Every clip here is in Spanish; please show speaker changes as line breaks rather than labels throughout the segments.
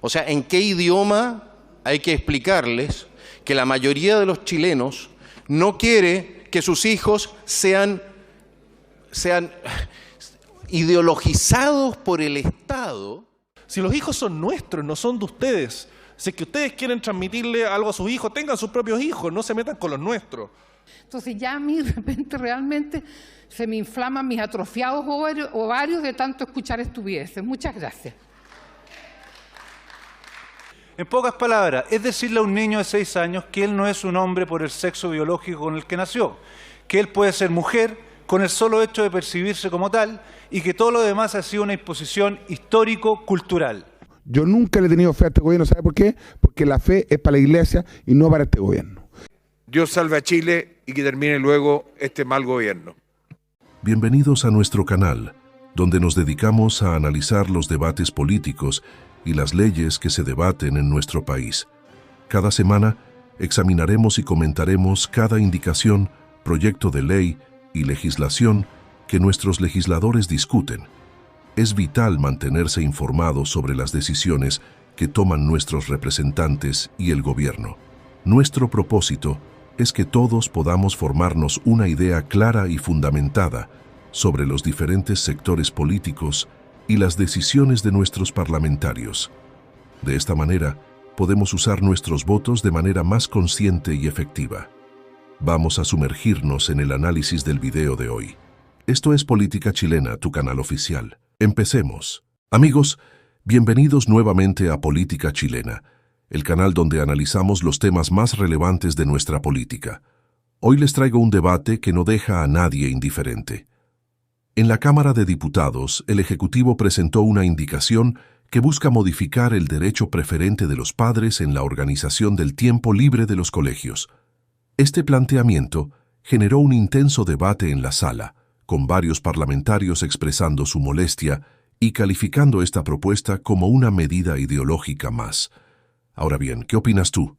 O sea, ¿en qué idioma hay que explicarles que la mayoría de los chilenos no quiere que sus hijos sean ideologizados por el Estado?
Si los hijos son nuestros, no son de ustedes. Si es que ustedes quieren transmitirle algo a sus hijos, tengan sus propios hijos, no se metan con los nuestros.
Entonces ya a mí de repente realmente se me inflaman mis atrofiados ovarios de tanto escuchar estupideces. Muchas gracias.
En pocas palabras, es decirle a un niño de 6 años que él no es un hombre por el sexo biológico con el que nació, que él puede ser mujer con el solo hecho de percibirse como tal y que todo lo demás ha sido una imposición histórico-cultural.
Yo nunca le he tenido fe a este gobierno, ¿sabe por qué? Porque la fe es para la Iglesia y no para este gobierno.
Dios salve a Chile y que termine luego este mal gobierno.
Bienvenidos a nuestro canal, donde nos dedicamos a analizar los debates políticos y las leyes que se debaten en nuestro país. Cada semana examinaremos y comentaremos cada indicación, proyecto de ley y legislación que nuestros legisladores discuten. Es vital mantenerse informado sobre las decisiones que toman nuestros representantes y el gobierno. Nuestro propósito es que todos podamos formarnos una idea clara y fundamentada sobre los diferentes sectores políticos y las decisiones de nuestros parlamentarios. De esta manera, podemos usar nuestros votos de manera más consciente y efectiva. Vamos a sumergirnos en el análisis del video de hoy. Esto es Política Chilena, tu canal oficial. Empecemos. Amigos, bienvenidos nuevamente a Política Chilena, el canal donde analizamos los temas más relevantes de nuestra política. Hoy les traigo un debate que no deja a nadie indiferente. En la Cámara de Diputados, el Ejecutivo presentó una indicación que busca modificar el derecho preferente de los padres en la organización del tiempo libre de los colegios. Este planteamiento generó un intenso debate en la sala, con varios parlamentarios expresando su molestia y calificando esta propuesta como una medida ideológica más. Ahora bien, ¿qué opinas tú?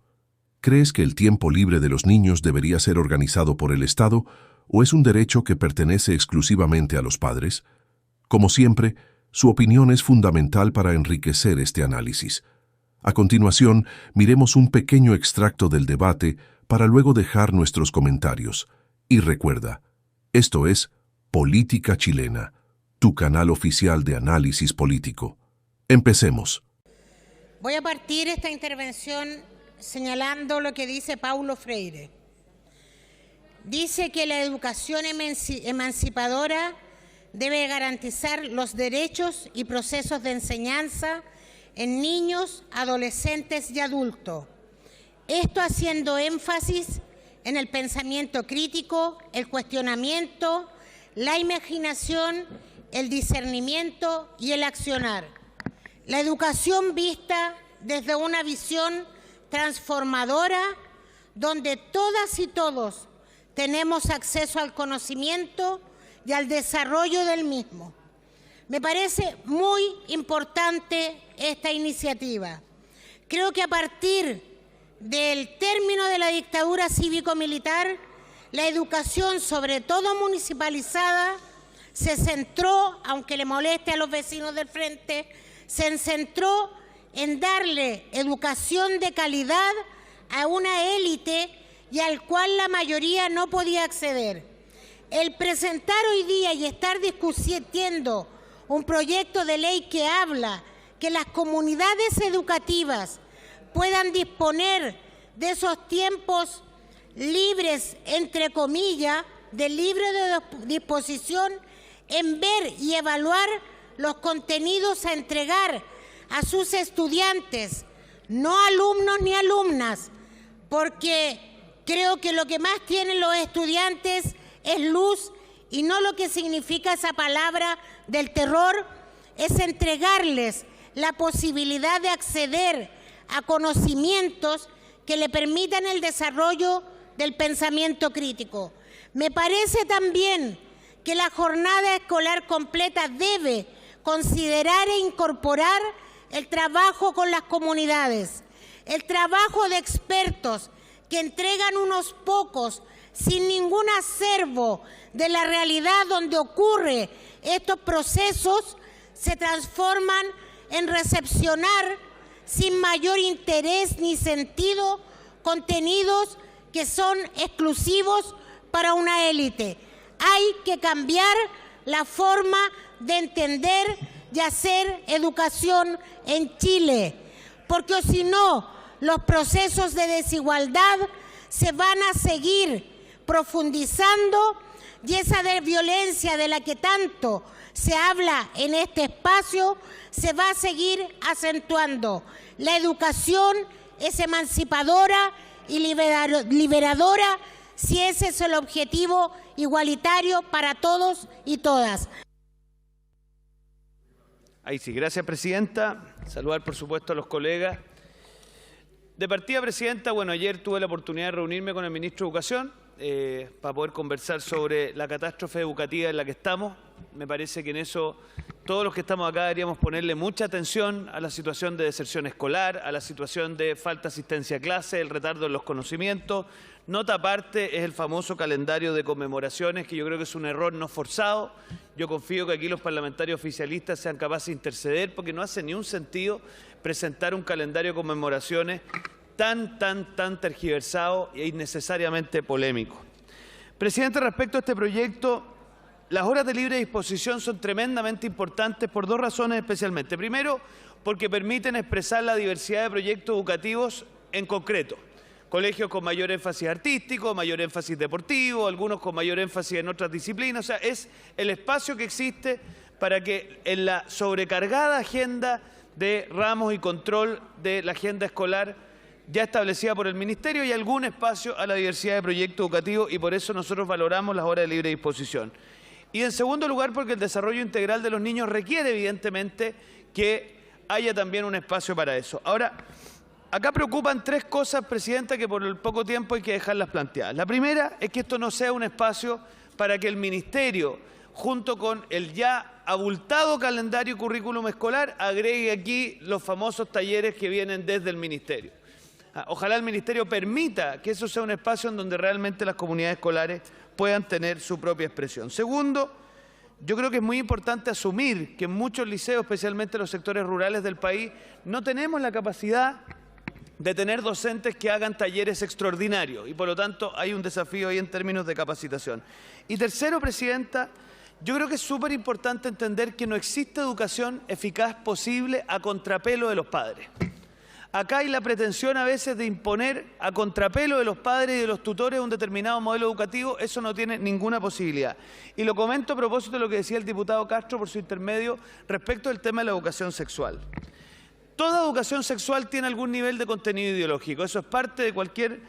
¿Crees que el tiempo libre de los niños debería ser organizado por el Estado o es un derecho que pertenece exclusivamente a los padres? Como siempre, su opinión es fundamental para enriquecer este análisis. A continuación, miremos un pequeño extracto del debate para luego dejar nuestros comentarios. Y recuerda, esto es Política Chilena, tu canal oficial de análisis político. Empecemos.
Voy a partir esta intervención señalando lo que dice Paulo Freire. Dice que la educación emancipadora debe garantizar los derechos y procesos de enseñanza en niños, adolescentes y adultos. Esto haciendo énfasis en el pensamiento crítico, el cuestionamiento, la imaginación, el discernimiento y el accionar. La educación vista desde una visión transformadora donde todas y todos tenemos acceso al conocimiento y al desarrollo del mismo. Me parece muy importante esta iniciativa. Creo que a partir del término de la dictadura cívico-militar, la educación, sobre todo municipalizada, se centró, aunque le moleste a los vecinos del frente, se centró en darle educación de calidad a una élite y al cual la mayoría no podía acceder. El presentar hoy día y estar discutiendo un proyecto de ley que habla que las comunidades educativas puedan disponer de esos tiempos libres, entre comillas, de libre disposición en ver y evaluar los contenidos a entregar a sus estudiantes, no alumnos ni alumnas, porque creo que lo que más tienen los estudiantes es luz y no lo que significa esa palabra del terror, es entregarles la posibilidad de acceder a conocimientos que le permitan el desarrollo del pensamiento crítico. Me parece también que la jornada escolar completa debe considerar e incorporar el trabajo con las comunidades, el trabajo de expertos que entregan unos pocos sin ningún acervo de la realidad donde ocurre estos procesos, se transforman en recepcionar sin mayor interés ni sentido, contenidos que son exclusivos para una élite. Hay que cambiar la forma de entender y hacer educación en Chile, porque si no, los procesos de desigualdad se van a seguir profundizando y esa violencia de la que tanto se habla en este espacio se va a seguir acentuando. La educación es emancipadora y liberadora si ese es el objetivo igualitario para todos y todas.
Ahí sí, gracias, presidenta. Saludar, por supuesto, a los colegas. De partida, presidenta, bueno, ayer tuve la oportunidad de reunirme con el ministro de Educación para poder conversar sobre la catástrofe educativa en la que estamos. Me parece que en eso todos los que estamos acá deberíamos ponerle mucha atención a la situación de deserción escolar, a la situación de falta de asistencia a clase, el retardo en los conocimientos. Nota aparte es el famoso calendario de conmemoraciones, que yo creo que es un error no forzado. Yo confío que aquí los parlamentarios oficialistas sean capaces de interceder, porque no hace ni un sentido presentar un calendario de conmemoraciones tan tergiversado e innecesariamente polémico. Presidente, respecto a este proyecto, las horas de libre disposición son tremendamente importantes por dos razones especialmente. Primero, porque permiten expresar la diversidad de proyectos educativos en concreto. Colegios con mayor énfasis artístico, mayor énfasis deportivo, algunos con mayor énfasis en otras disciplinas. O sea, es el espacio que existe para que en la sobrecargada agenda de ramos y control de la agenda escolar ya establecida por el Ministerio y algún espacio a la diversidad de proyectos educativos, y por eso nosotros valoramos las horas de libre disposición. Y en segundo lugar, porque el desarrollo integral de los niños requiere evidentemente que haya también un espacio para eso. Ahora, acá preocupan tres cosas, presidenta, que por el poco tiempo hay que dejarlas planteadas. La primera es que esto no sea un espacio para que el Ministerio, junto con el ya abultado calendario y currículum escolar, agregue aquí los famosos talleres que vienen desde el Ministerio. Ojalá el Ministerio permita que eso sea un espacio en donde realmente las comunidades escolares puedan tener su propia expresión. Segundo, yo creo que es muy importante asumir que en muchos liceos, especialmente en los sectores rurales del país, no tenemos la capacidad de tener docentes que hagan talleres extraordinarios y por lo tanto hay un desafío ahí en términos de capacitación. Y tercero, presidenta, yo creo que es súper importante entender que no existe educación eficaz posible a contrapelo de los padres. Acá hay la pretensión a veces de imponer a contrapelo de los padres y de los tutores un determinado modelo educativo. Eso no tiene ninguna posibilidad. Y lo comento a propósito de lo que decía el diputado Castro por su intermedio respecto del tema de la educación sexual. Toda educación sexual tiene algún nivel de contenido ideológico. Eso es parte de cualquier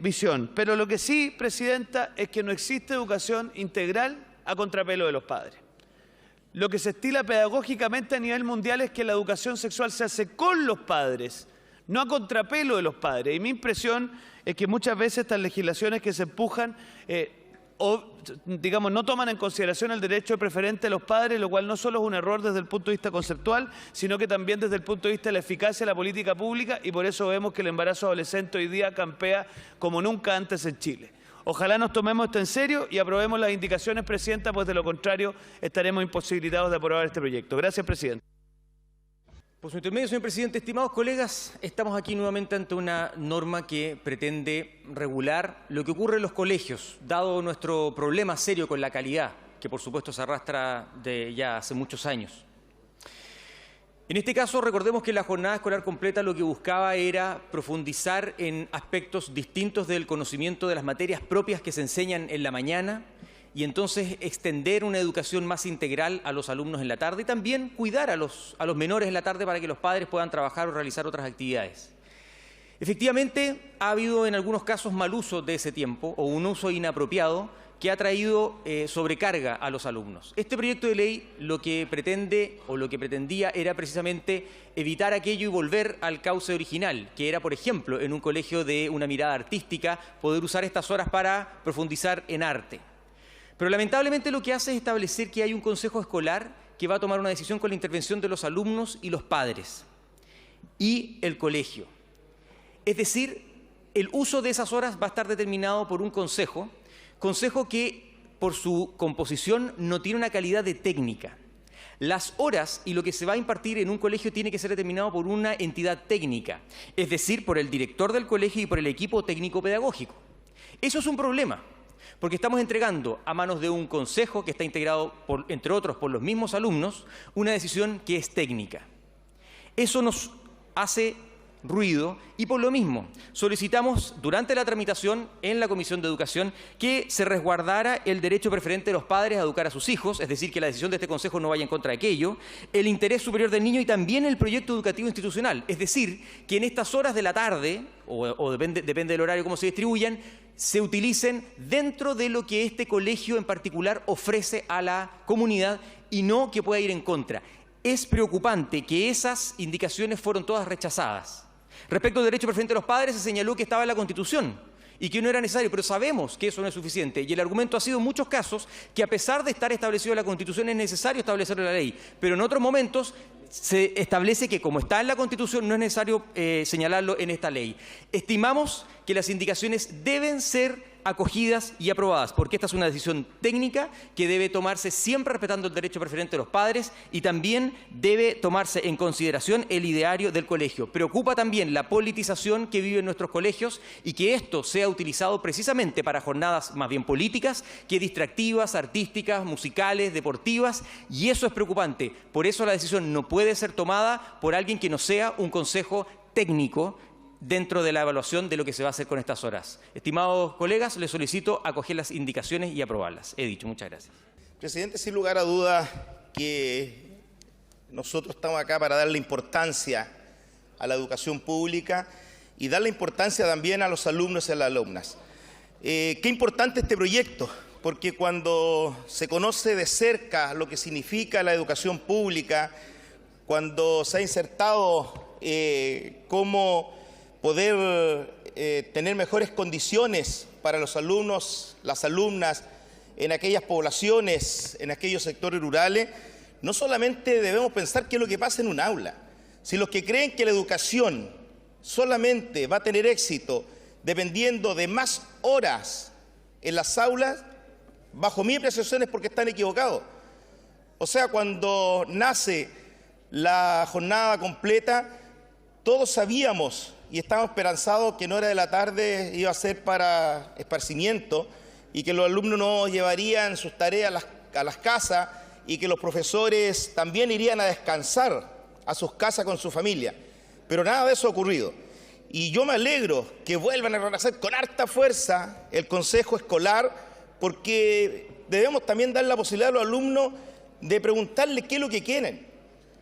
visión. Pero lo que sí, presidenta, es que no existe educación integral a contrapelo de los padres. Lo que se estila pedagógicamente a nivel mundial es que la educación sexual se hace con los padres, no a contrapelo de los padres. Y mi impresión es que muchas veces estas legislaciones que se empujan no toman en consideración el derecho preferente de los padres, lo cual no solo es un error desde el punto de vista conceptual, sino que también desde el punto de vista de la eficacia de la política pública, y por eso vemos que el embarazo adolescente hoy día campea como nunca antes en Chile. Ojalá nos tomemos esto en serio y aprobemos las indicaciones, presidenta, pues de lo contrario estaremos imposibilitados de aprobar este proyecto. Gracias, presidente.
Por su intermedio, señor presidente, estimados colegas, estamos aquí nuevamente ante una norma que pretende regular lo que ocurre en los colegios, dado nuestro problema serio con la calidad, que por supuesto se arrastra de ya hace muchos años. En este caso, recordemos que la jornada escolar completa lo que buscaba era profundizar en aspectos distintos del conocimiento de las materias propias que se enseñan en la mañana y entonces extender una educación más integral a los alumnos en la tarde y también cuidar a los menores en la tarde para que los padres puedan trabajar o realizar otras actividades. Efectivamente, ha habido en algunos casos mal uso de ese tiempo o un uso inapropiado que ha traído sobrecarga a los alumnos. Este proyecto de ley lo que pretende o lo que pretendía era precisamente evitar aquello y volver al cauce original, que era, por ejemplo, en un colegio de una mirada artística, poder usar estas horas para profundizar en arte. Pero lamentablemente lo que hace es establecer que hay un consejo escolar que va a tomar una decisión con la intervención de los alumnos y los padres y el colegio. Es decir, el uso de esas horas va a estar determinado por un consejo que por su composición no tiene una calidad de técnica. Las horas y lo que se va a impartir en un colegio tiene que ser determinado por una entidad técnica, es decir, por el director del colegio y por el equipo técnico pedagógico. Eso es un problema, porque estamos entregando a manos de un consejo que está integrado, entre otros, por los mismos alumnos, una decisión que es técnica. Eso nos hace ruido y por lo mismo solicitamos durante la tramitación en la Comisión de Educación que se resguardara el derecho preferente de los padres a educar a sus hijos, es decir, que la decisión de este Consejo no vaya en contra de aquello, el interés superior del niño y también el proyecto educativo institucional, es decir, que en estas horas de la tarde, o depende del horario cómo se distribuyan, se utilicen dentro de lo que este colegio en particular ofrece a la comunidad y no que pueda ir en contra. Es preocupante que esas indicaciones fueron todas rechazadas. Respecto al derecho preferente de los padres, se señaló que estaba en la Constitución y que no era necesario, pero sabemos que eso no es suficiente. Y el argumento ha sido en muchos casos que a pesar de estar establecido en la Constitución es necesario establecerlo en la ley, pero en otros momentos se establece que como está en la Constitución no es necesario señalarlo en esta ley. Estimamos que las indicaciones deben ser acogidas y aprobadas, porque esta es una decisión técnica que debe tomarse siempre respetando el derecho preferente de los padres y también debe tomarse en consideración el ideario del colegio. Preocupa también la politización que vive en nuestros colegios y que esto sea utilizado precisamente para jornadas más bien políticas que distractivas, artísticas, musicales, deportivas, y eso es preocupante. Por eso la decisión no puede ser tomada por alguien que no sea un consejo técnico dentro de la evaluación de lo que se va a hacer con estas horas. Estimados colegas, les solicito acoger las indicaciones y aprobarlas. He dicho, muchas gracias.
Presidente, sin lugar a dudas que nosotros estamos acá para darle importancia a la educación pública y darle importancia también a los alumnos y a las alumnas. Qué importante este proyecto, porque cuando se conoce de cerca lo que significa la educación pública, cuando se ha insertado cómo poder tener mejores condiciones para los alumnos, las alumnas, en aquellas poblaciones, en aquellos sectores rurales, no solamente debemos pensar qué es lo que pasa en un aula. Si los que creen que la educación solamente va a tener éxito dependiendo de más horas en las aulas, bajo mi apreciación es porque están equivocados. O sea, cuando nace la jornada completa, todos sabíamos y estábamos esperanzados que en hora de la tarde iba a ser para esparcimiento y que los alumnos no llevarían sus tareas a las casas y que los profesores también irían a descansar a sus casas con su familia. Pero nada de eso ha ocurrido. Y yo me alegro que vuelvan a rehacer con harta fuerza el consejo escolar, porque debemos también dar la posibilidad a los alumnos de preguntarles qué es lo que quieren.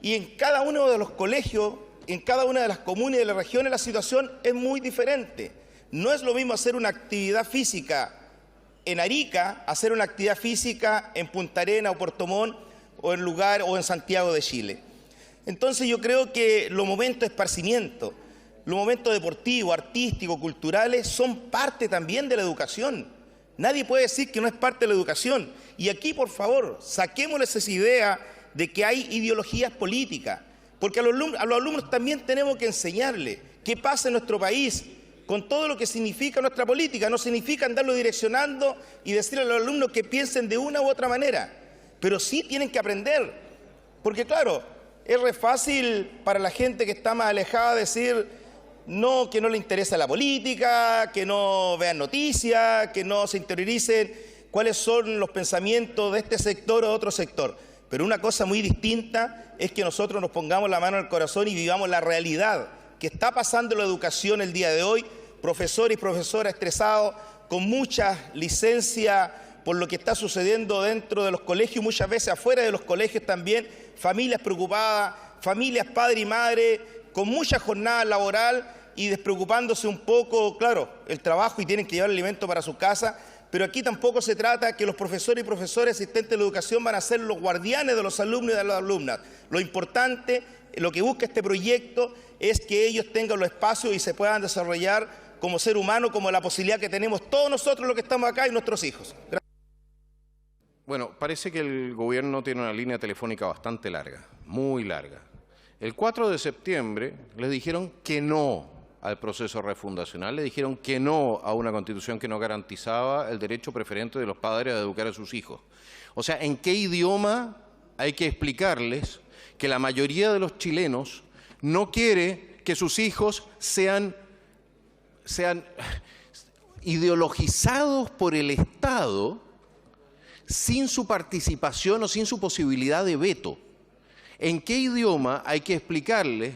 Y en cada uno de los colegios, en cada una de las comunas y de las regiones, la situación es muy diferente. No es lo mismo hacer una actividad física en Arica, hacer una actividad física en Punta Arenas o Puerto Montt o en Santiago de Chile. Entonces yo creo que los momentos de esparcimiento, los momentos deportivos, artísticos, culturales, son parte también de la educación. Nadie puede decir que no es parte de la educación. Y aquí, por favor, saquémosles esa idea de que hay ideologías políticas, porque a los alumnos también tenemos que enseñarles qué pasa en nuestro país con todo lo que significa nuestra política. No significa andarlo direccionando y decirle a los alumnos que piensen de una u otra manera, pero sí tienen que aprender, porque claro, es re fácil para la gente que está más alejada decir no, que no le interesa la política, que no vean noticias, que no se interioricen cuáles son los pensamientos de este sector o de otro sector. Pero una cosa muy distinta es que nosotros nos pongamos la mano en el corazón y vivamos la realidad que está pasando en la educación el día de hoy. Profesores y profesoras estresados, con mucha licencia por lo que está sucediendo dentro de los colegios, muchas veces afuera de los colegios también, familias preocupadas, familias padre y madre, con mucha jornada laboral y despreocupándose un poco, claro, el trabajo y tienen que llevar alimento para su casa, pero aquí tampoco se trata que los profesores y profesores asistentes de la educación van a ser los guardianes de los alumnos y de las alumnas. Lo importante, lo que busca este proyecto es que ellos tengan los espacios y se puedan desarrollar como ser humano, como la posibilidad que tenemos todos nosotros los que estamos acá y nuestros hijos. Gracias.
Bueno, parece que el gobierno tiene una línea telefónica bastante larga, muy larga. El 4 de septiembre les dijeron que no al proceso refundacional, le dijeron que no a una constitución que no garantizaba el derecho preferente de los padres a educar a sus hijos. O sea, ¿en qué idioma hay que explicarles que la mayoría de los chilenos no quiere que sus hijos sean ideologizados por el Estado sin su participación o sin su posibilidad de veto. ¿En qué idioma hay que explicarles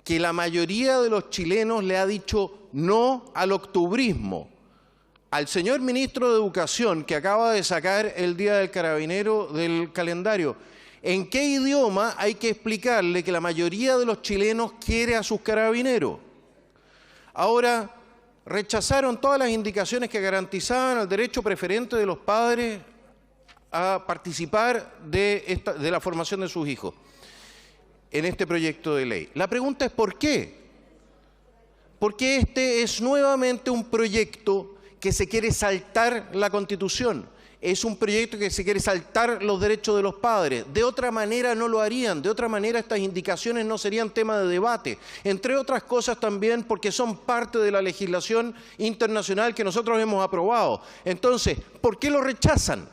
que la mayoría de los chilenos le ha dicho no al octubrismo? Al señor ministro de Educación, que acaba de sacar el Día del Carabinero del calendario, ¿en qué idioma hay que explicarle que la mayoría de los chilenos quiere a sus carabineros? Ahora, rechazaron todas las indicaciones que garantizaban el derecho preferente de los padres a participar de la formación de sus hijos en este proyecto de ley. La pregunta es ¿por qué? Porque este es nuevamente un proyecto que se quiere saltar la Constitución. Es un proyecto que se quiere saltar los derechos de los padres. De otra manera no lo harían, de otra manera estas indicaciones no serían tema de debate. Entre otras cosas también porque son parte de la legislación internacional que nosotros hemos aprobado. Entonces, ¿por qué lo rechazan?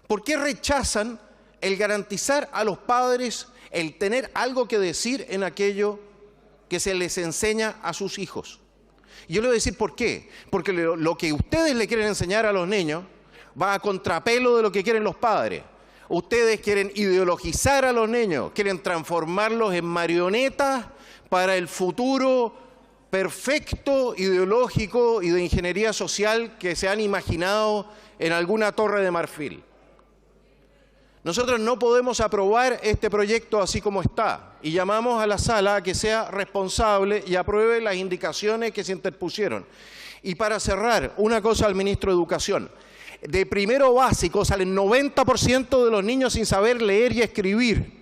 ¿Por qué rechazan el garantizar a los padres el tener algo que decir en aquello que se les enseña a sus hijos? Yo le voy a decir por qué. Porque lo que ustedes le quieren enseñar a los niños va a contrapelo de lo que quieren los padres. Ustedes quieren ideologizar a los niños, quieren transformarlos en marionetas para el futuro perfecto, ideológico y de ingeniería social que se han imaginado en alguna torre de marfil. Nosotros no podemos aprobar este proyecto así como está y llamamos a la sala a que sea responsable y apruebe las indicaciones que se interpusieron. Y para cerrar, una cosa al ministro de Educación. De primero básico salen 90% de los niños sin saber leer y escribir.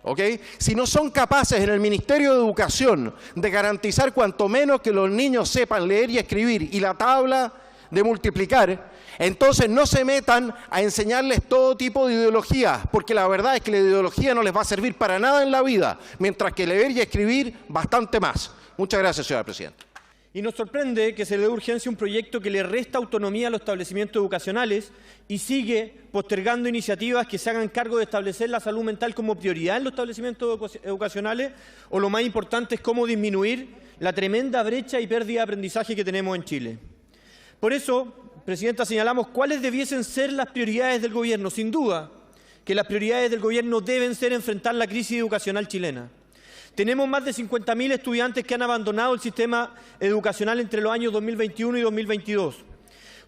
¿Ok? Si no son capaces en el Ministerio de Educación de garantizar cuanto menos que los niños sepan leer y escribir y la tabla de multiplicar, entonces no se metan a enseñarles todo tipo de ideologías, porque la verdad es que la ideología no les va a servir para nada en la vida, mientras que leer y escribir bastante más. Muchas gracias, señora presidenta.
Y nos sorprende que se le dé urgencia a un proyecto que le resta autonomía a los establecimientos educacionales y sigue postergando iniciativas que se hagan cargo de establecer la salud mental como prioridad en los establecimientos educacionales, o lo más importante es cómo disminuir la tremenda brecha y pérdida de aprendizaje que tenemos en Chile. Por eso, Presidenta, señalamos cuáles debiesen ser las prioridades del Gobierno. Sin duda que las prioridades del Gobierno deben ser enfrentar la crisis educacional chilena. Tenemos más de 50.000 estudiantes que han abandonado el sistema educacional entre los años 2021 y 2022.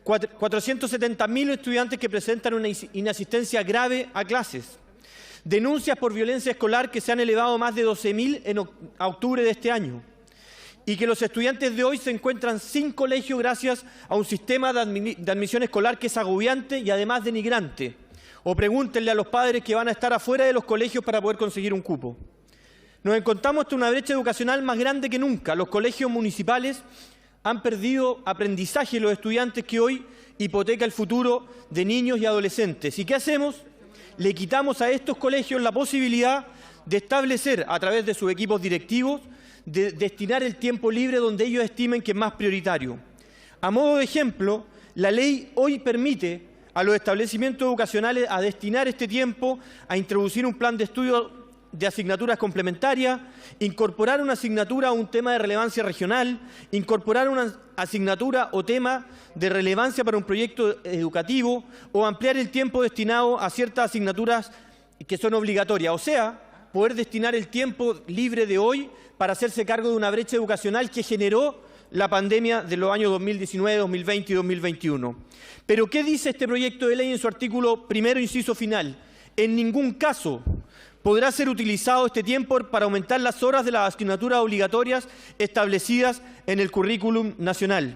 470.000 estudiantes que presentan una inasistencia grave a clases. Denuncias por violencia escolar que se han elevado más de 12.000 en octubre de este año. Y que los estudiantes de hoy se encuentran sin colegio gracias a un sistema de admisión escolar que es agobiante y además denigrante. O pregúntenle a los padres que van a estar afuera de los colegios para poder conseguir un cupo. Nos encontramos ante una brecha educacional más grande que nunca. Los colegios municipales han perdido aprendizaje de los estudiantes que hoy hipoteca el futuro de niños y adolescentes. ¿Y qué hacemos? Le quitamos a estos colegios la posibilidad de establecer, a través de sus equipos directivos, de destinar el tiempo libre donde ellos estimen que es más prioritario. A modo de ejemplo, la ley hoy permite a los establecimientos educacionales a destinar este tiempo a introducir un plan de estudio de asignaturas complementarias, incorporar una asignatura a un tema de relevancia regional, incorporar una asignatura o tema de relevancia para un proyecto educativo o ampliar el tiempo destinado a ciertas asignaturas que son obligatorias. O sea, poder destinar el tiempo libre de hoy para hacerse cargo de una brecha educacional que generó la pandemia de los años 2019, 2020 y 2021. Pero ¿qué dice este proyecto de ley en su artículo primero, inciso final? En ningún caso podrá ser utilizado este tiempo para aumentar las horas de las asignaturas obligatorias establecidas en el currículum nacional.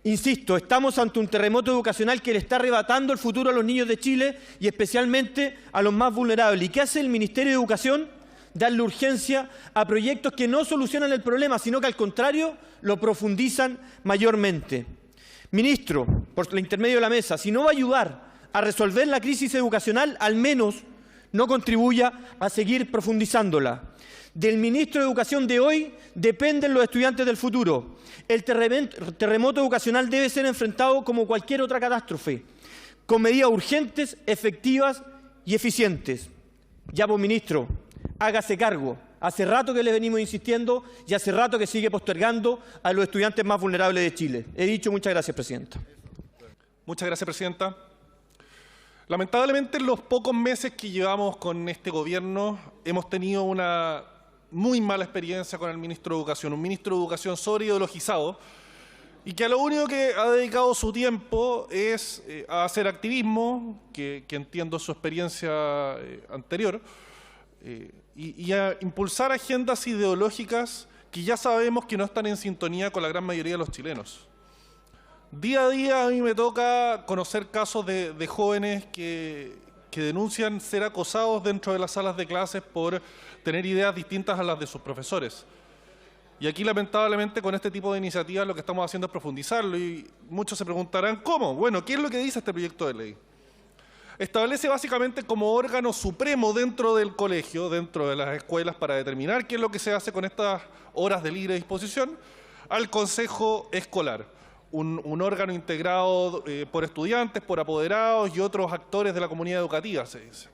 Insisto, estamos ante un terremoto educacional que le está arrebatando el futuro a los niños de Chile y especialmente a los más vulnerables. ¿Y qué hace el Ministerio de Educación? Darle urgencia a proyectos que no solucionan el problema, sino que al contrario lo profundizan mayormente. Ministro, por el intermedio de la mesa, si no va a ayudar a resolver la crisis educacional, al menos no contribuya a seguir profundizándola. Del ministro de Educación de hoy dependen los estudiantes del futuro. El terremoto educacional debe ser enfrentado como cualquier otra catástrofe, con medidas urgentes, efectivas y eficientes. Ya, pues, ministro, hágase cargo. Hace rato que le venimos insistiendo y hace rato que sigue postergando a los estudiantes más vulnerables de Chile. He dicho. Muchas gracias, presidenta.
Muchas gracias, presidenta. Lamentablemente, en los pocos meses que llevamos con este gobierno, hemos tenido una muy mala experiencia con el ministro de Educación, un ministro de Educación sobreideologizado y que a lo único que ha dedicado su tiempo es a hacer activismo, que entiendo su experiencia anterior, y a impulsar agendas ideológicas que ya sabemos que no están en sintonía con la gran mayoría de los chilenos. Día a día a mí me toca conocer casos de jóvenes que denuncian ser acosados dentro de las salas de clases por tener ideas distintas a las de sus profesores. Y aquí, lamentablemente, con este tipo de iniciativas lo que estamos haciendo es profundizarlo y muchos se preguntarán, ¿cómo? Bueno, ¿qué es lo que dice este proyecto de ley? Establece básicamente como órgano supremo dentro del colegio, dentro de las escuelas, para determinar qué es lo que se hace con estas horas de libre disposición, al Consejo Escolar, un órgano integrado por estudiantes, por apoderados y otros actores de la comunidad educativa, se dice.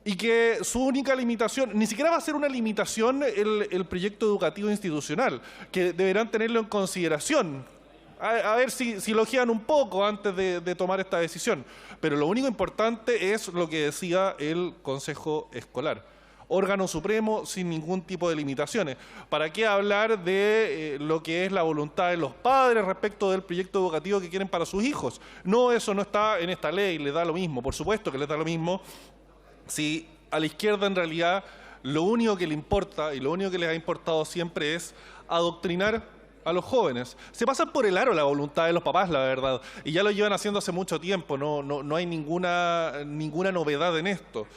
Y que su única limitación, ni siquiera va a ser una limitación el proyecto educativo institucional, que deberán tenerlo en consideración. A ver si lo ojean un poco antes de tomar esta decisión. Pero lo único importante es lo que decía el Consejo Escolar. Órgano supremo sin ningún tipo de limitaciones. ¿Para qué hablar de lo que es la voluntad de los padres respecto del proyecto educativo que quieren para sus hijos? No, eso no está en esta ley, les da lo mismo. Por supuesto que les da lo mismo. Si a la izquierda en realidad lo único que le importa y lo único que les ha importado siempre es adoctrinar a los jóvenes. Se pasan por el aro la voluntad de los papás, la verdad, y ya lo llevan haciendo hace mucho tiempo, no hay ninguna novedad en esto.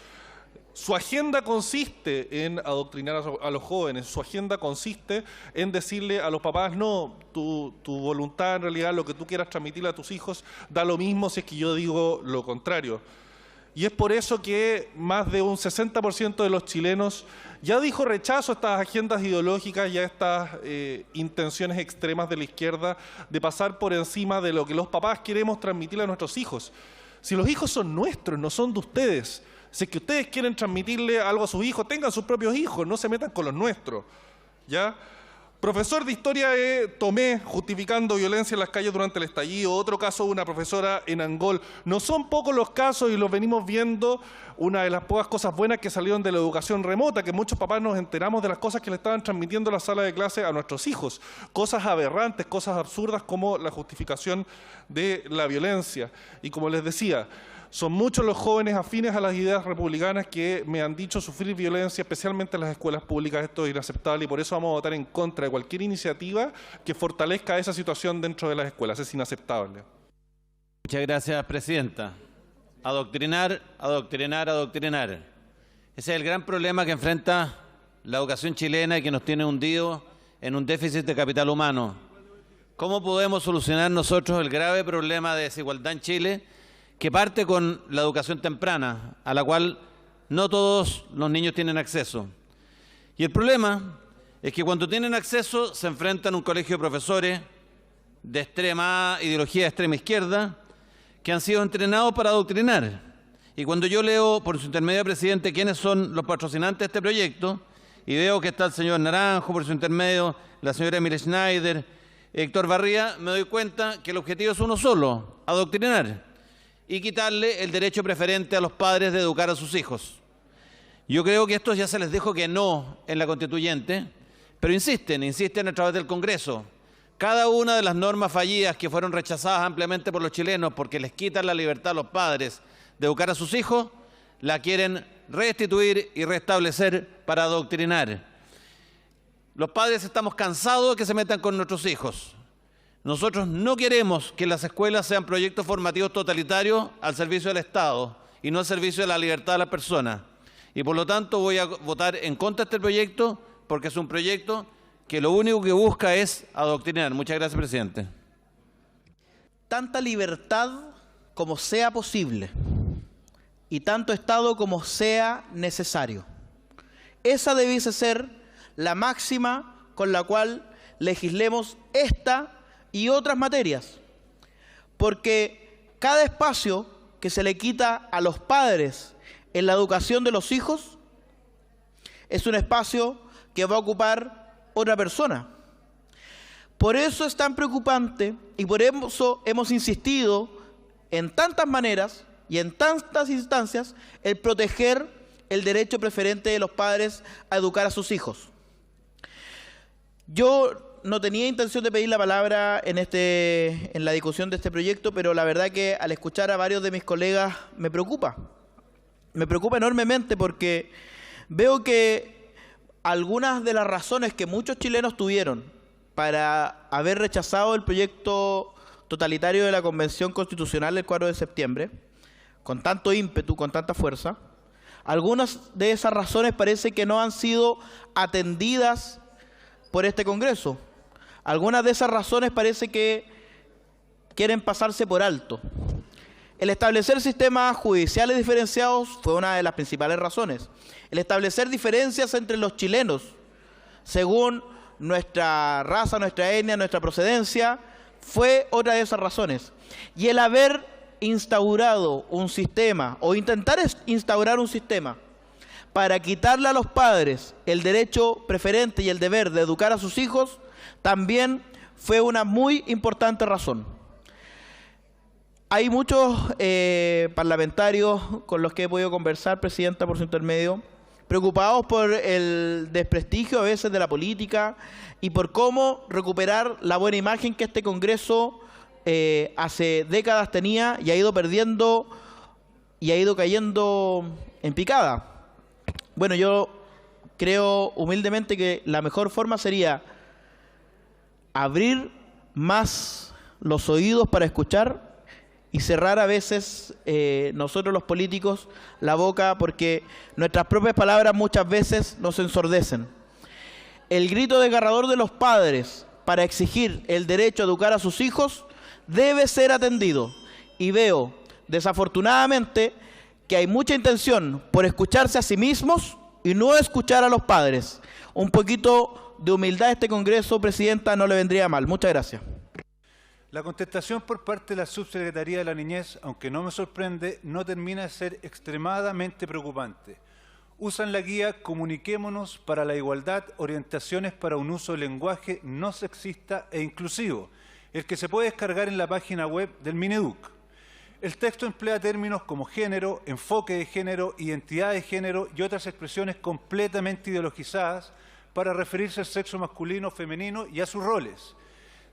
Su agenda consiste en adoctrinar a los jóvenes, su agenda consiste en decirle a los papás, no, tu voluntad en realidad, lo que tú quieras transmitirle a tus hijos, da lo mismo si es que yo digo lo contrario. Y es por eso que más de un 60% de los chilenos ya dijo rechazo a estas agendas ideológicas y a estas intenciones extremas de la izquierda de pasar por encima de lo que los papás queremos transmitirle a nuestros hijos. Si los hijos son nuestros, no son de ustedes. Si es que ustedes quieren transmitirle algo a sus hijos, tengan sus propios hijos, no se metan con los nuestros. ¿Ya? Profesor de historia Tomé justificando violencia en las calles durante el estallido, otro caso de una profesora en Angol. No son pocos los casos y los venimos viendo. Una de las pocas cosas buenas que salieron de la educación remota, que muchos papás nos enteramos de las cosas que le estaban transmitiendo en la sala de clase a nuestros hijos. Cosas aberrantes, cosas absurdas como la justificación de la violencia. Y como les decía, son muchos los jóvenes afines a las ideas republicanas que me han dicho sufrir violencia, especialmente en las escuelas públicas. Esto es inaceptable y por eso vamos a votar en contra de cualquier iniciativa que fortalezca esa situación dentro de las escuelas. Es inaceptable.
Muchas gracias, presidenta. Adoctrinar, adoctrinar, adoctrinar. Ese es el gran problema que enfrenta la educación chilena y que nos tiene hundidos en un déficit de capital humano. ¿Cómo podemos solucionar nosotros el grave problema de desigualdad en Chile, que parte con la educación temprana, a la cual no todos los niños tienen acceso? Y el problema es que cuando tienen acceso se enfrentan a un colegio de profesores de extrema ideología, de extrema izquierda, que han sido entrenados para adoctrinar. Y cuando yo leo, por su intermedio, presidente, quiénes son los patrocinantes de este proyecto, y veo que está el señor Naranjo, por su intermedio, la señora Emilia Schneider, Héctor Barría, me doy cuenta que el objetivo es uno solo: adoctrinar y quitarle el derecho preferente a los padres de educar a sus hijos. Yo creo que esto ya se les dijo que no en la constituyente, pero insisten a través del Congreso. Cada una de las normas fallidas que fueron rechazadas ampliamente por los chilenos porque les quitan la libertad a los padres de educar a sus hijos, la quieren restituir y restablecer para adoctrinar. Los padres estamos cansados de que se metan con nuestros hijos. Nosotros no queremos que las escuelas sean proyectos formativos totalitarios al servicio del Estado y no al servicio de la libertad de las personas. Y por lo tanto voy a votar en contra de este proyecto porque es un proyecto que lo único que busca es adoctrinar. Muchas gracias, presidente.
Tanta libertad como sea posible y tanto Estado como sea necesario. Esa debiese ser la máxima con la cual legislemos esta y otras materias, porque cada espacio que se le quita a los padres en la educación de los hijos es un espacio que va a ocupar otra persona. Por eso es tan preocupante y por eso hemos insistido en tantas maneras y en tantas instancias el proteger el derecho preferente de los padres a educar a sus hijos. Yo no tenía intención de pedir la palabra en la discusión de este proyecto, pero la verdad que al escuchar a varios de mis colegas me preocupa. Me preocupa enormemente porque veo que algunas de las razones que muchos chilenos tuvieron para haber rechazado el proyecto totalitario de la Convención Constitucional del 4 de septiembre, con tanto ímpetu, con tanta fuerza, algunas de esas razones parece que no han sido atendidas por este Congreso. Algunas de esas razones parece que quieren pasarse por alto. El establecer sistemas judiciales diferenciados fue una de las principales razones. El establecer diferencias entre los chilenos según nuestra raza, nuestra etnia, nuestra procedencia, fue otra de esas razones. Y el haber instaurado un sistema o intentar instaurar un sistema para quitarle a los padres el derecho preferente y el deber de educar a sus hijos también fue una muy importante razón. Hay muchos parlamentarios con los que he podido conversar, Presidenta, por su intermedio, preocupados por el desprestigio a veces de la política y por cómo recuperar la buena imagen que este Congreso hace décadas tenía y ha ido perdiendo y ha ido cayendo en picada. Bueno, yo creo humildemente que la mejor forma sería abrir más los oídos para escuchar y cerrar a veces nosotros los políticos la boca, porque nuestras propias palabras muchas veces nos ensordecen. El grito desgarrador de los padres para exigir el derecho a educar a sus hijos debe ser atendido, y veo desafortunadamente que hay mucha intención por escucharse a sí mismos y no escuchar a los padres. Un poquito de humildad a este Congreso, Presidenta, no le vendría mal. Muchas gracias.
La contestación por parte de la Subsecretaría de la Niñez, aunque no me sorprende, no termina de ser extremadamente preocupante. Usan la guía Comuniquémonos para la Igualdad, orientaciones para un uso del lenguaje no sexista e inclusivo, el que se puede descargar en la página web del Mineduc. El texto emplea términos como género, enfoque de género, identidad de género y otras expresiones completamente ideologizadas para referirse al sexo masculino, femenino y a sus roles.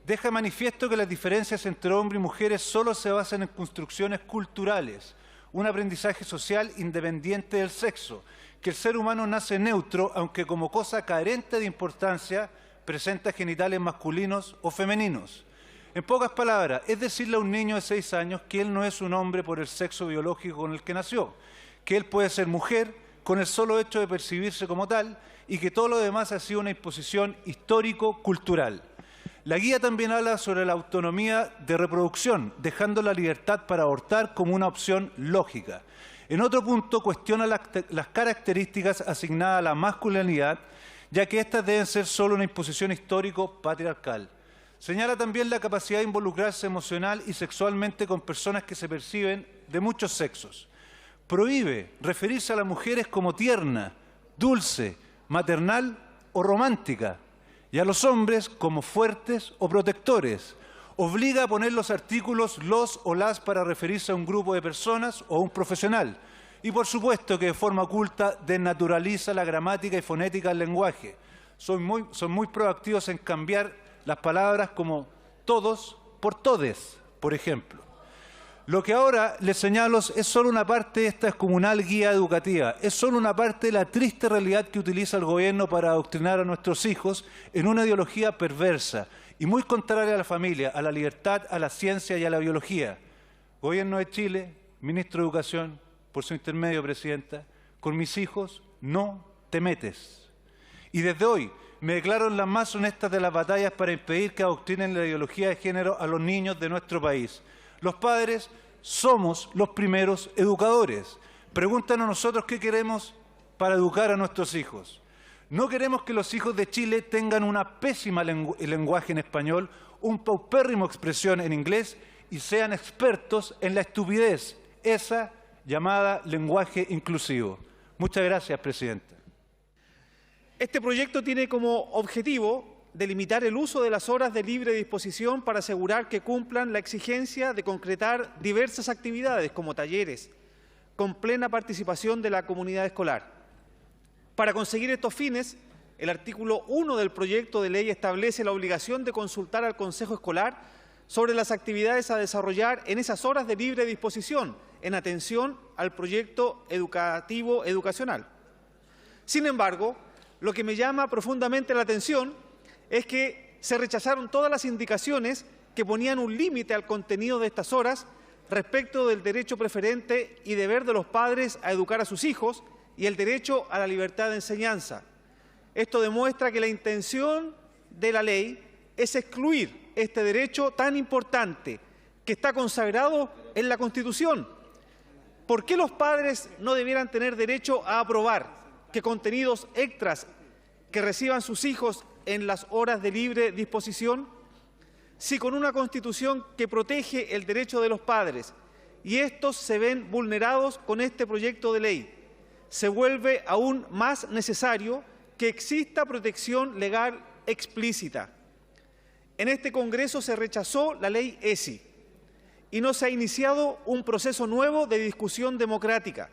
Deja manifiesto que las diferencias entre hombres y mujeres solo se basan en construcciones culturales, un aprendizaje social independiente del sexo, que el ser humano nace neutro, aunque como cosa carente de importancia presenta genitales masculinos o femeninos. En pocas palabras, es decirle a un niño de 6 años que él no es un hombre por el sexo biológico con el que nació, que él puede ser mujer con el solo hecho de percibirse como tal y que todo lo demás ha sido una imposición histórico-cultural. La guía también habla sobre la autonomía de reproducción, dejando la libertad para abortar como una opción lógica. En otro punto cuestiona las características asignadas a la masculinidad, ya que éstas deben ser solo una imposición histórico-patriarcal. Señala también la capacidad de involucrarse emocional y sexualmente con personas que se perciben de muchos sexos. Prohíbe referirse a las mujeres como tierna, dulce, maternal o romántica, y a los hombres como fuertes o protectores. Obliga a poner los artículos los o las para referirse a un grupo de personas o a un profesional. Y por supuesto que de forma oculta desnaturaliza la gramática y fonética del lenguaje. Son muy proactivos en cambiar las palabras como todos por todes, por ejemplo. Lo que ahora les señalo es solo una parte de esta descomunal guía educativa, es solo una parte de la triste realidad que utiliza el gobierno para adoctrinar a nuestros hijos en una ideología perversa y muy contraria a la familia, a la libertad, a la ciencia y a la biología. Gobierno de Chile, Ministro de Educación, por su intermedio, Presidenta, con mis hijos no te metes. Y desde hoy me declaro en las más honestas de las batallas para impedir que adoctrinen la ideología de género a los niños de nuestro país. Los padres somos los primeros educadores. Pregúntanos nosotros qué queremos para educar a nuestros hijos. No queremos que los hijos de Chile tengan una pésima lenguaje en español, un paupérrimo expresión en inglés y sean expertos en la estupidez, esa llamada lenguaje inclusivo. Muchas gracias, presidenta.
Este proyecto tiene como objetivo delimitar el uso de las horas de libre disposición para asegurar que cumplan la exigencia de concretar diversas actividades como talleres, con plena participación de la comunidad escolar. Para conseguir estos fines, el artículo 1 del proyecto de ley establece la obligación de consultar al Consejo Escolar sobre las actividades a desarrollar en esas horas de libre disposición, en atención al proyecto educativo educacional. Sin embargo, lo que me llama profundamente la atención es que se rechazaron todas las indicaciones que ponían un límite al contenido de estas horas respecto del derecho preferente y deber de los padres a educar a sus hijos y el derecho a la libertad de enseñanza. Esto demuestra que la intención de la ley es excluir este derecho tan importante que está consagrado en la Constitución. ¿Por qué los padres no debieran tener derecho a aprobar que contenidos extras que reciban sus hijos en las horas de libre disposición? Si con una Constitución que protege el derecho de los padres y estos se ven vulnerados con este proyecto de ley, se vuelve aún más necesario que exista protección legal explícita. En este Congreso se rechazó la ley ESI y no se ha iniciado un proceso nuevo de discusión democrática.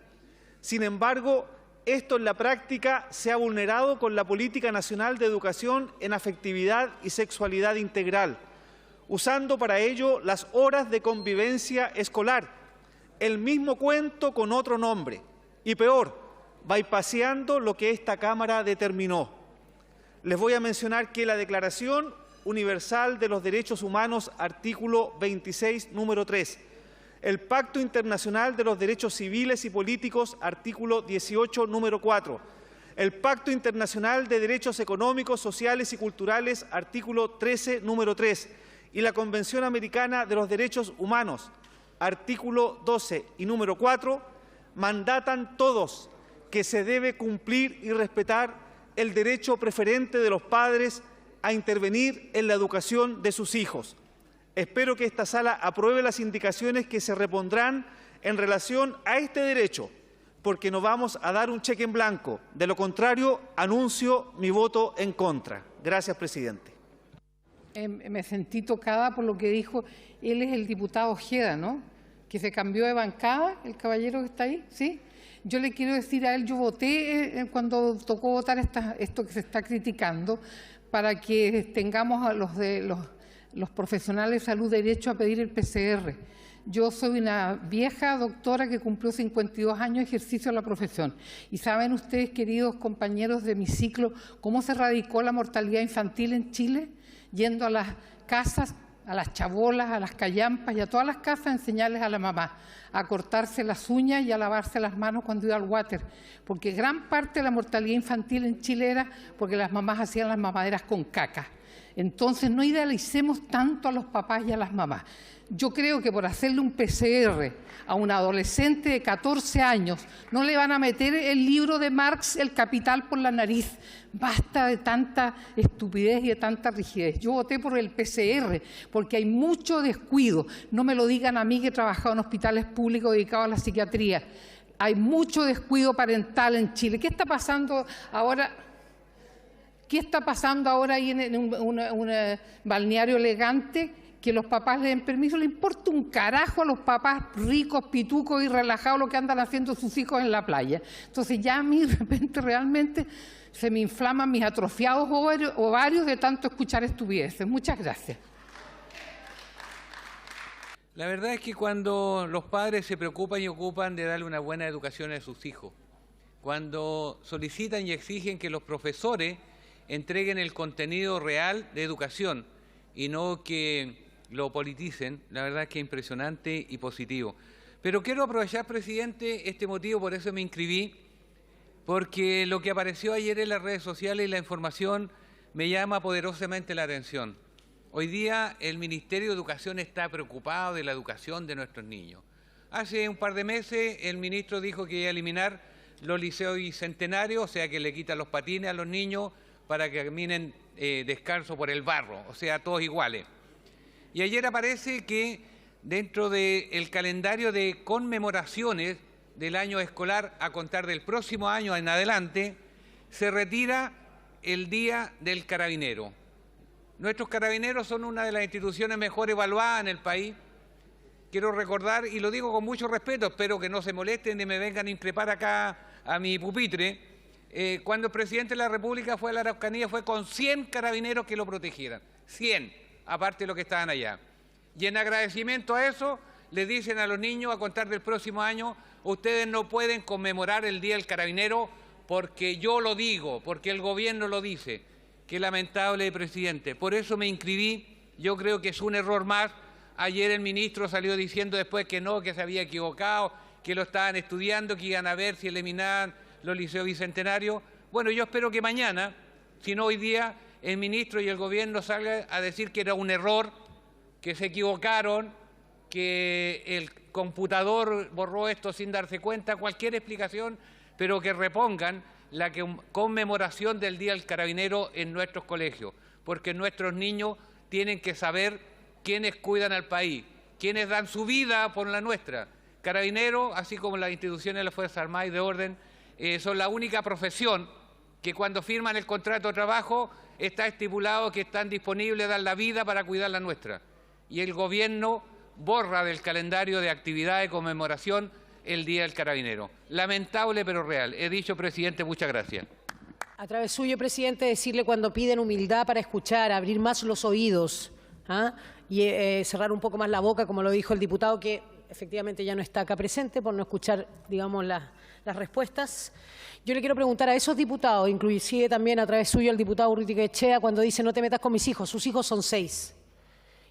Sin embargo, esto en la práctica se ha vulnerado con la Política Nacional de Educación en Afectividad y Sexualidad Integral, usando para ello las horas de convivencia escolar, el mismo cuento con otro nombre, y peor, bypaseando lo que esta Cámara determinó. Les voy a mencionar que la Declaración Universal de los Derechos Humanos, artículo 26, número 3, el Pacto Internacional de los Derechos Civiles y Políticos, artículo 18, número 4, el Pacto Internacional de Derechos Económicos, Sociales y Culturales, artículo 13, número 3, y la Convención Americana de los Derechos Humanos, artículo 12 y número 4, mandatan todos que se debe cumplir y respetar el derecho preferente de los padres a intervenir en la educación de sus hijos. Espero que esta sala apruebe las indicaciones que se repondrán en relación a este derecho, porque no vamos a dar un cheque en blanco. De lo contrario, anuncio mi voto en contra. Gracias, presidente.
Me sentí tocada por lo que dijo. Él es el diputado Ojeda, ¿no? Que se cambió de bancada, el caballero que está ahí, ¿sí? Yo le quiero decir a él, yo voté cuando tocó votar esto que se está criticando, para que tengamos a los profesionales de salud derecho a pedir el PCR. Yo soy una vieja doctora que cumplió 52 años de ejercicio de la profesión. Y saben ustedes, queridos compañeros de mi ciclo, cómo se erradicó la mortalidad infantil en Chile, yendo a las casas, a las chabolas, a las callampas y a todas las casas a enseñarles a la mamá a cortarse las uñas y a lavarse las manos cuando iba al water, porque gran parte de la mortalidad infantil en Chile era porque las mamás hacían las mamaderas con caca. Entonces no idealicemos tanto a los papás y a las mamás. Yo creo que por hacerle un PCR a un adolescente de 14 años no le van a meter el libro de Marx, El Capital, por la nariz. Basta de tanta estupidez y de tanta rigidez. Yo voté por el PCR porque hay mucho descuido. No me lo digan a mí que he trabajado en hospitales públicos dedicados a la psiquiatría. Hay mucho descuido parental en Chile. ¿Qué está pasando ahora? ¿Qué está pasando ahora ahí en un balneario elegante? Que los papás le den permiso, le importa un carajo a los papás ricos, pitucos y relajados lo que andan haciendo sus hijos en la playa. Entonces ya a mí de repente realmente se me inflaman mis atrofiados ovarios de tanto escuchar estupideces. Muchas gracias.
La verdad es que cuando los padres se preocupan y ocupan de darle una buena educación a sus hijos, cuando solicitan y exigen que los profesores entreguen el contenido real de educación y no que lo politicen, la verdad es que es impresionante y positivo. Pero quiero aprovechar, presidente, este motivo, por eso me inscribí, porque lo que apareció ayer en las redes sociales y la información me llama poderosamente la atención. Hoy día el Ministerio de Educación está preocupado de la educación de nuestros niños. Hace un par de meses el ministro dijo que iba a eliminar los liceos bicentenarios, o sea que le quitan los patines a los niños para que caminen descalzos por el barro, o sea, todos iguales. Y ayer aparece que dentro del calendario de conmemoraciones del año escolar a contar del próximo año en adelante, se retira el Día del Carabinero. Nuestros carabineros son una de las instituciones mejor evaluadas en el país. Quiero recordar, y lo digo con mucho respeto, espero que no se molesten ni me vengan a increpar acá a mi pupitre, cuando el presidente de la República fue a la Araucanía fue con 100 carabineros que lo protegieran, 100, aparte de los que estaban allá. Y en agradecimiento a eso, le dicen a los niños a contar del próximo año, ustedes no pueden conmemorar el Día del Carabinero porque yo lo digo, porque el gobierno lo dice. Qué lamentable, presidente. Por eso me inscribí. Yo creo que es un error más. Ayer el ministro salió diciendo después que no, que se había equivocado, que lo estaban estudiando, que iban a ver si eliminaban los liceos bicentenarios. Bueno, yo espero que mañana, si no hoy día, el ministro y el gobierno salgan a decir que era un error, que se equivocaron, que el computador borró esto sin darse cuenta, cualquier explicación, pero que repongan la conmemoración del Día del Carabinero en nuestros colegios, porque nuestros niños tienen que saber quiénes cuidan al país, quiénes dan su vida por la nuestra. Carabineros, así como las instituciones de las Fuerzas Armadas y de Orden, son la única profesión que cuando firman el contrato de trabajo está estipulado que están disponibles a dar la vida para cuidar la nuestra. Y el gobierno borra del calendario de actividad de conmemoración el Día del Carabinero. Lamentable pero real. He dicho, presidente, muchas gracias.
A través suyo, presidente, decirle cuando piden humildad para escuchar, abrir más los oídos y cerrar un poco más la boca, como lo dijo el diputado, que efectivamente ya no está acá presente por no escuchar, digamos, las respuestas. Yo le quiero preguntar a esos diputados, inclusive también a través suyo al diputado Urruticoechea, cuando dice no te metas con mis hijos, sus hijos son 6.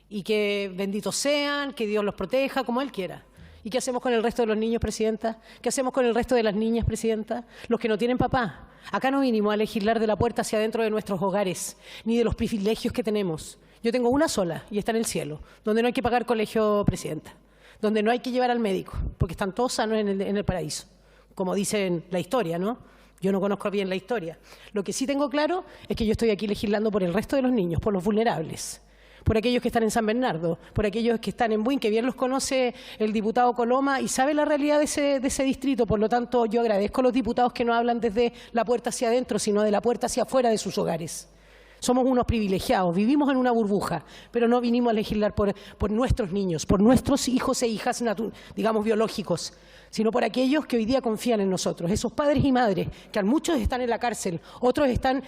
Y que benditos sean, que Dios los proteja, como Él quiera. ¿Y qué hacemos con el resto de los niños, presidenta? ¿Qué hacemos con el resto de las niñas, presidenta? Los que no tienen papá. Acá no vinimos a legislar de la puerta hacia adentro de nuestros hogares, ni de los privilegios que tenemos. Yo tengo una sola, y está en el cielo, donde no hay que pagar colegio, presidenta, donde no hay que llevar al médico, porque están todos sanos en el paraíso, como dicen la historia, ¿no? Yo no conozco bien la historia. Lo que sí tengo claro es que yo estoy aquí legislando por el resto de los niños, por los vulnerables, por aquellos que están en San Bernardo, por aquellos que están en Buin, que bien los conoce el diputado Coloma y sabe la realidad de ese distrito. Por lo tanto, yo agradezco a los diputados que no hablan desde la puerta hacia adentro, sino de la puerta hacia afuera de sus hogares. Somos unos privilegiados, vivimos en una burbuja, pero no vinimos a legislar por nuestros niños, por nuestros hijos e hijas, digamos, biológicos, sino por aquellos que hoy día confían en nosotros, esos padres y madres, que muchos están en la cárcel, otros están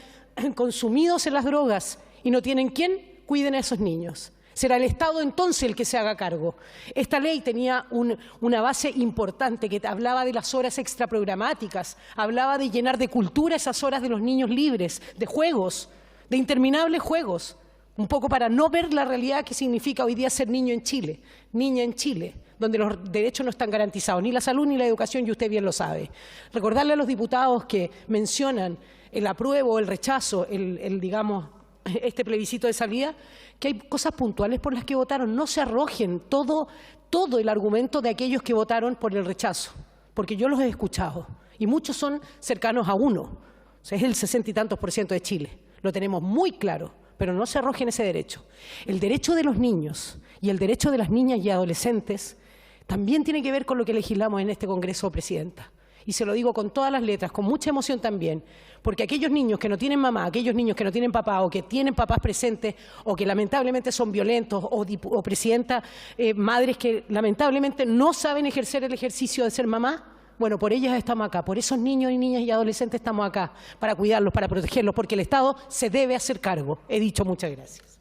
consumidos en las drogas y no tienen quien cuiden a esos niños. Será el Estado entonces el que se haga cargo. Esta ley tenía una base importante que hablaba de las horas extraprogramáticas, hablaba de llenar de cultura esas horas de los niños libres, de juegos, de interminables juegos, un poco para no ver la realidad que significa hoy día ser niño en Chile, niña en Chile, donde los derechos no están garantizados, ni la salud ni la educación, y usted bien lo sabe. Recordarle a los diputados que mencionan el apruebo o el rechazo, digamos, este plebiscito de salida, que hay cosas puntuales por las que votaron. No se arrojen todo el argumento de aquellos que votaron por el rechazo, porque yo los he escuchado, y muchos son cercanos a uno. O sea, es el 60 y tantos % de Chile. Lo tenemos muy claro, pero no se arrojen ese derecho. El derecho de los niños y el derecho de las niñas y adolescentes también tiene que ver con lo que legislamos en este Congreso, presidenta. Y se lo digo con todas las letras, con mucha emoción también, porque aquellos niños que no tienen mamá, aquellos niños que no tienen papá o que tienen papás presentes o que lamentablemente son violentos o presidenta, madres que lamentablemente no saben ejercer el ejercicio de ser mamá, bueno, por ellas estamos acá, por esos niños y niñas y adolescentes estamos acá, para cuidarlos, para protegerlos, porque el Estado se debe hacer cargo. He dicho, muchas gracias.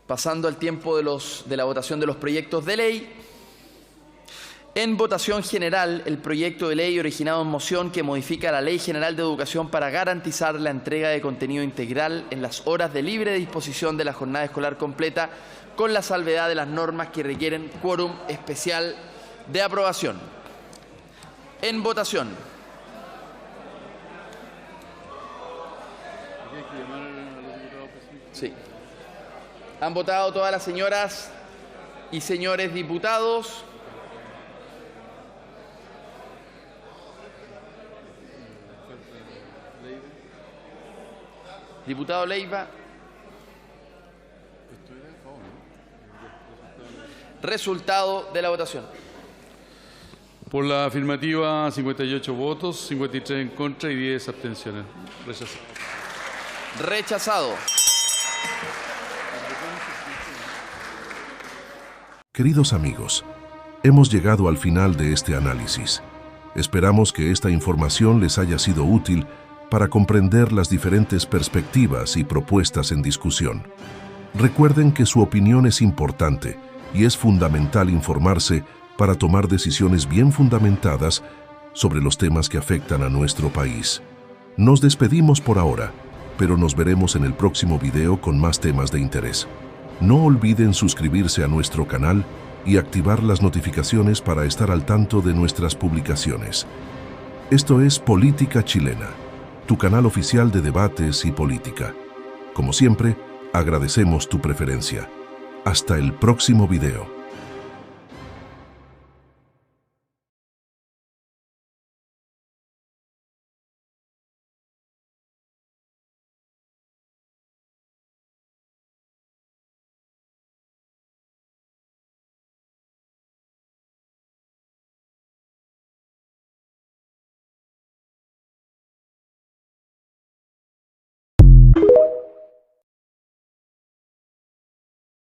Pasando al tiempo de la votación de los proyectos de ley. En votación general, el proyecto de ley originado en moción que modifica la Ley General de Educación para garantizar la entrega de contenido integral en las horas de libre disposición de la jornada escolar completa, con la salvedad de las normas que requieren quórum especial de aprobación. En votación. Sí. ¿Han votado todas las señoras y señores diputados? Diputado Leiva.
Resultado de la votación.
Por la afirmativa, 58 votos, 53 en contra y 10 abstenciones. Rechazado.
Rechazado.
Queridos amigos, hemos llegado al final de este análisis. Esperamos que esta información les haya sido útil para comprender las diferentes perspectivas y propuestas en discusión. Recuerden que su opinión es importante y es fundamental informarse para tomar decisiones bien fundamentadas sobre los temas que afectan a nuestro país. Nos despedimos por ahora, pero nos veremos en el próximo video con más temas de interés. No olviden suscribirse a nuestro canal y activar las notificaciones para estar al tanto de nuestras publicaciones. Esto es Política Chilena, tu canal oficial de debates y política. Como siempre, agradecemos tu preferencia. Hasta el próximo video.